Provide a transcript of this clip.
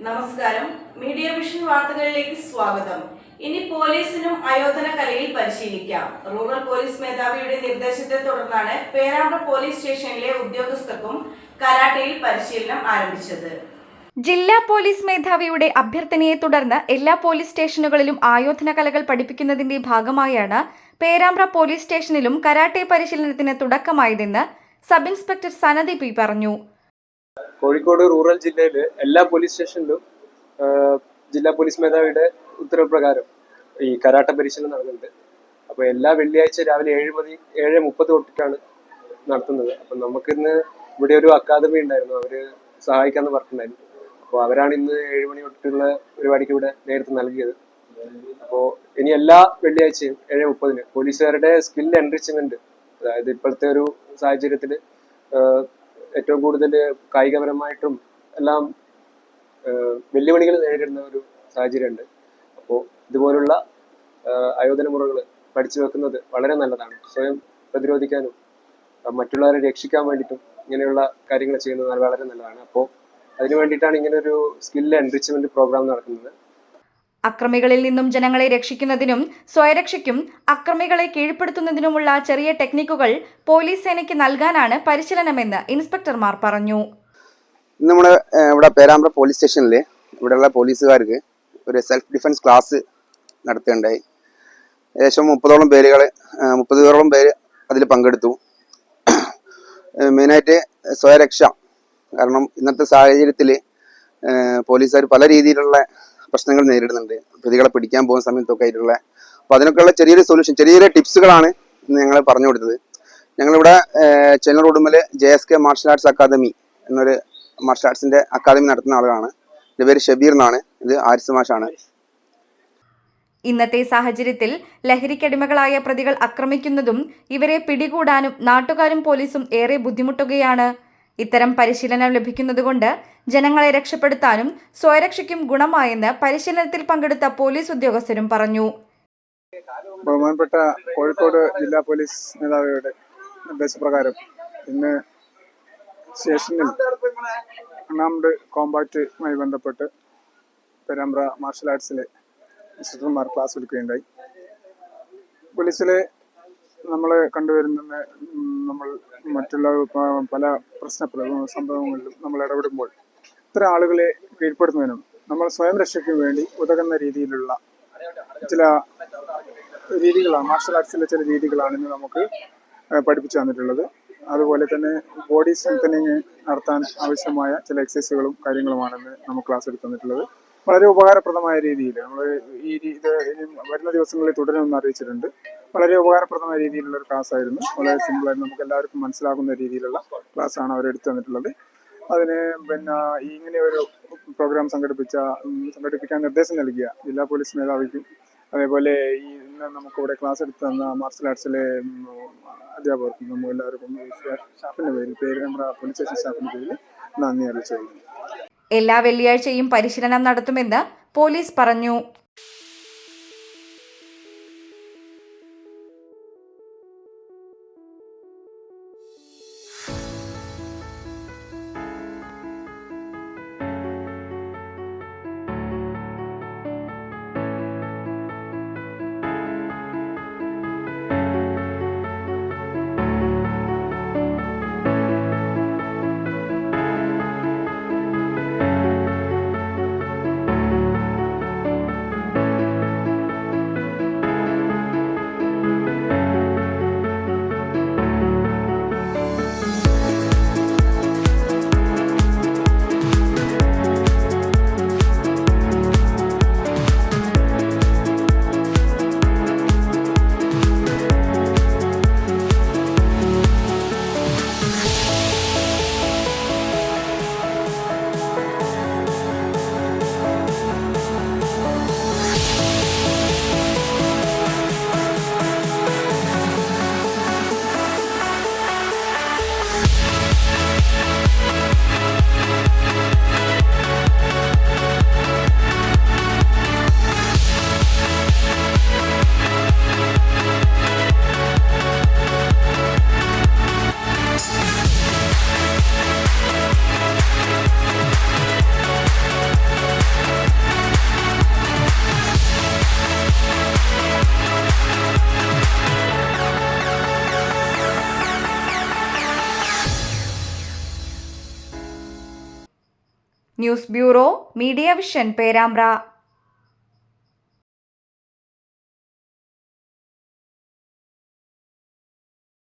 നമസ്കാരം. Media vision വാർത്തകളിലേക്ക് സ്വാഗതം. ഇനി പോലീസിനും ആയോധന കലയിൽ പരിശീലിക്കാം. റൂറൽ പോലീസ് മേധാവിയുടെ നിർദ്ദേശത്തെ തുടർന്നാണ് പേരാമ്പ്ര പോലീസ് സ്റ്റേഷനിലെ ഉദ്യോഗസ്ഥർക്കും കരാട്ടയിൽ പരിശീലനം ആരംഭിച്ചത്. ജില്ലാ പോലീസ് മേധാവിയുടെ അഭ്യർത്ഥനയെ തുടർന്ന് എല്ലാ പോലീസ് സ്റ്റേഷനുകളിലും ആയോധന കലകൾ പഠിപ്പിക്കുന്നതിന്റെ ഭാഗമായാണ് പേരാമ്പ്ര പോലീസ് സ്റ്റേഷനിലും കരാട്ടെ പരിശീലനത്തിന് തുടക്കമായതെന്ന് സബ് ഇൻസ്പെക്ടർ സനതി പി പറഞ്ഞു. കോഴിക്കോട് റൂറൽ ജില്ലയിലെ എല്ലാ പോലീസ് സ്റ്റേഷനിലും ജില്ലാ പോലീസ് മേധാവിയുടെ ഉത്തരവ് പ്രകാരം ഈ കരാട്ട പരിശീലനം നടക്കുന്നുണ്ട്. അപ്പോൾ എല്ലാ വെള്ളിയാഴ്ച രാവിലെ 7:30 തൊട്ടിട്ടാണ് നടത്തുന്നത്. അപ്പം നമുക്കിന്ന് ഇവിടെ ഒരു അക്കാദമി ഉണ്ടായിരുന്നു, അവര് സഹായിക്കാന്ന് പറഞ്ഞിട്ടുണ്ടായിരുന്നു. അപ്പോൾ അവരാണ് ഇന്ന് 7 മണി തൊട്ടുള്ള പരിപാടിക്ക് ഇവിടെ നേതൃത്വം നൽകിയത്. അപ്പോൾ ഇനി എല്ലാ വെള്ളിയാഴ്ചയും 7:30 പോലീസുകാരുടെ സ്കിൽ എൻറിച്ച്മെന്റ്, അതായത് ഇപ്പോഴത്തെ ഒരു സാഹചര്യത്തിൽ ഏറ്റവും കൂടുതൽ കായികപരമായിട്ടും എല്ലാം വെല്ലുവിളികൾ നേരിടുന്ന ഒരു സാഹചര്യമുണ്ട്. അപ്പോൾ ഇതുപോലുള്ള ആയോധന മുറകൾ പഠിച്ചു വെക്കുന്നത് വളരെ നല്ലതാണ്. സ്വയം പ്രതിരോധിക്കാനും മറ്റുള്ളവരെ രക്ഷിക്കാൻ വേണ്ടിയിട്ടും ഇങ്ങനെയുള്ള കാര്യങ്ങൾ ചെയ്യുന്നത് വളരെ നല്ലതാണ്. അപ്പോൾ അതിനു വേണ്ടിയിട്ടാണ് ഇങ്ങനെ ഒരു സ്കിൽ എൻറിച്ച്മെന്റ് പ്രോഗ്രാം നടക്കുന്നത്. അക്രമികളിൽ നിന്നും ജനങ്ങളെ രക്ഷിക്കുന്നതിനും സ്വയരക്ഷയ്ക്കും അക്രമികളെ കീഴ്പ്പെടുത്തുന്നതിനുമുള്ള ചെറിയ ടെക്നിക്കുകൾ പോലീസ് സേനയ്ക്ക് നൽകാനാണ് പരിശീലനമെന്ന് ഇൻസ്പെക്ടർമാർ പറഞ്ഞു. നമ്മുടെ ഇവിടെ പേരാമ്പ്ര പോലീസ് സ്റ്റേഷനിൽ ഇവിടെയുള്ള പോലീസുകാർക്ക് ഒരു സെൽഫ് ഡിഫൻസ് ക്ലാസ് നടത്തുകയുണ്ടായി. ഏകദേശം 30ഓളം പേര് അതിൽ പങ്കെടുത്തു. മെയിനായിട്ട് സ്വയരക്ഷ, കാരണം ഇന്നത്തെ സാഹചര്യത്തിൽ പോലീസുകാർ പല രീതിയിലുള്ള പ്രശ്നങ്ങൾ നേരിടുന്നുണ്ട്, പ്രതികളെ പിടിക്കാൻ പോകുന്ന സമയത്തൊക്കെ ആയിട്ടുള്ള. അപ്പോൾ അതിനൊക്കെയുള്ള ചെറിയൊരു സൊല്യൂഷൻ, ചെറിയ ടിപ്സുകളാണ് ഇന്ന് ഞങ്ങൾ പറഞ്ഞു കൊടുത്തത്. ഞങ്ങളിവിടെ Chennai Udumal JSK martial arts academy എന്നൊരു മാർഷൽ ആർട്സിന്റെ അക്കാദമി നടത്തുന്ന ആളാണ്. എൻ്റെ പേര് ഷബീർ എന്നാണ്. ഇത് ആരിസ് മാഷാണ്. ഇന്നത്തെ സാഹചര്യത്തിൽ ലഹരിക്കടിമകളായ പ്രതികൾ ആക്രമിക്കുന്നതും ഇവരെ പിടികൂടാനും നാട്ടുകാരും പോലീസും ഏറെ ബുദ്ധിമുട്ടുകയാണ്. ഇത്തരം പരിശീലനം ലഭിക്കുന്നതുകൊണ്ട് ജനങ്ങളെ രക്ഷപ്പെടുത്താനും സ്വയരക്ഷയ്ക്കും ഗുണമായെന്ന് പരിശീലനത്തിൽ പങ്കെടുത്ത പോലീസ് ഉദ്യോഗസ്ഥരും പറഞ്ഞു. ബഹുമാനപ്പെട്ട കോഴിക്കോട് ജില്ലാ പോലീസ് മേധാവിയുടെ നിർദ്ദേശപ്രകാരം ഇന്ന് സ്റ്റേഷനിൽ അൺആംഡ് കോമ്പാക്റ്റുമായി ബന്ധപ്പെട്ട് പേരാമ്പ്ര മാർഷൽ ആർട്സിലെ ഇൻസ്ട്രക്ടർമാർ ക്ലാസ് എടുക്കുകയുണ്ടായി. പോലീസിലെ നമ്മൾ കണ്ടുവരുന്ന നമ്മൾ മറ്റുള്ള പല പ്രശ്ന സംഭവങ്ങളിലും നമ്മൾ ഇടപെടുമ്പോൾ ഇത്തരം ആളുകളെ കീഴ്പ്പെടുത്തുന്നതിനും നമ്മൾ സ്വയം രക്ഷയ്ക്ക് വേണ്ടി ഉതകുന്ന രീതിയിലുള്ള ചില രീതികളാണ്, മാർഷൽ ആർട്സിലെ ചില രീതികളാണ് ഇന്ന് നമുക്ക് പഠിപ്പിച്ചു തന്നിട്ടുള്ളത്. അതുപോലെ തന്നെ ബോഡി സ്ട്രെങ്തനിങ് നടത്താൻ ആവശ്യമായ ചില എക്സസൈസുകളും കാര്യങ്ങളുമാണെന്ന് നമുക്ക് ക്ലാസ് എടുത്തു തന്നിട്ടുള്ളത്. വളരെ ഉപകാരപ്രദമായ രീതിയിൽ നമ്മൾ ഇത് ഇനി വരുന്ന ദിവസങ്ങളിൽ തുടരുമെന്ന് അറിയിച്ചിട്ടുണ്ട്. വളരെ ഉപകാരപ്രദമായ രീതിയിലുള്ള ഒരു ക്ലാസ് ആയിരുന്നു. വളരെ സിമ്പിളായിരുന്നു, നമുക്ക് എല്ലാവർക്കും മനസ്സിലാകുന്ന രീതിയിലുള്ള ക്ലാസ്സാണ് അവരെടുത്തു തന്നിട്ടുള്ളത്. അതിന് ഇങ്ങനെ ഒരു പ്രോഗ്രാം സംഘടിപ്പിക്കാൻ നിർദ്ദേശം നൽകിയ ജില്ലാ പോലീസ് മേധാവിക്കും അതേപോലെ ഇന്ന് നമുക്കിവിടെ ക്ലാസ് എടുത്തു തന്ന മാർഷൽ ആർട്സിലെ അധ്യാപകർക്കും നമ്മൾ എല്ലാവർക്കും സ്റ്റാഫിൻ്റെ പേരിൽ നമ്മുടെ പോലീസ് സ്റ്റേഷൻ സ്റ്റാഫിൻ്റെ പേരിൽ നന്ദി അറിയിച്ചു. എല്ലാ വെള്ളിയാഴ്ചയും പരിശീലനം നടത്തുമെന്ന് പോലീസ് പറഞ്ഞു. News bureau, media vision, Perambra.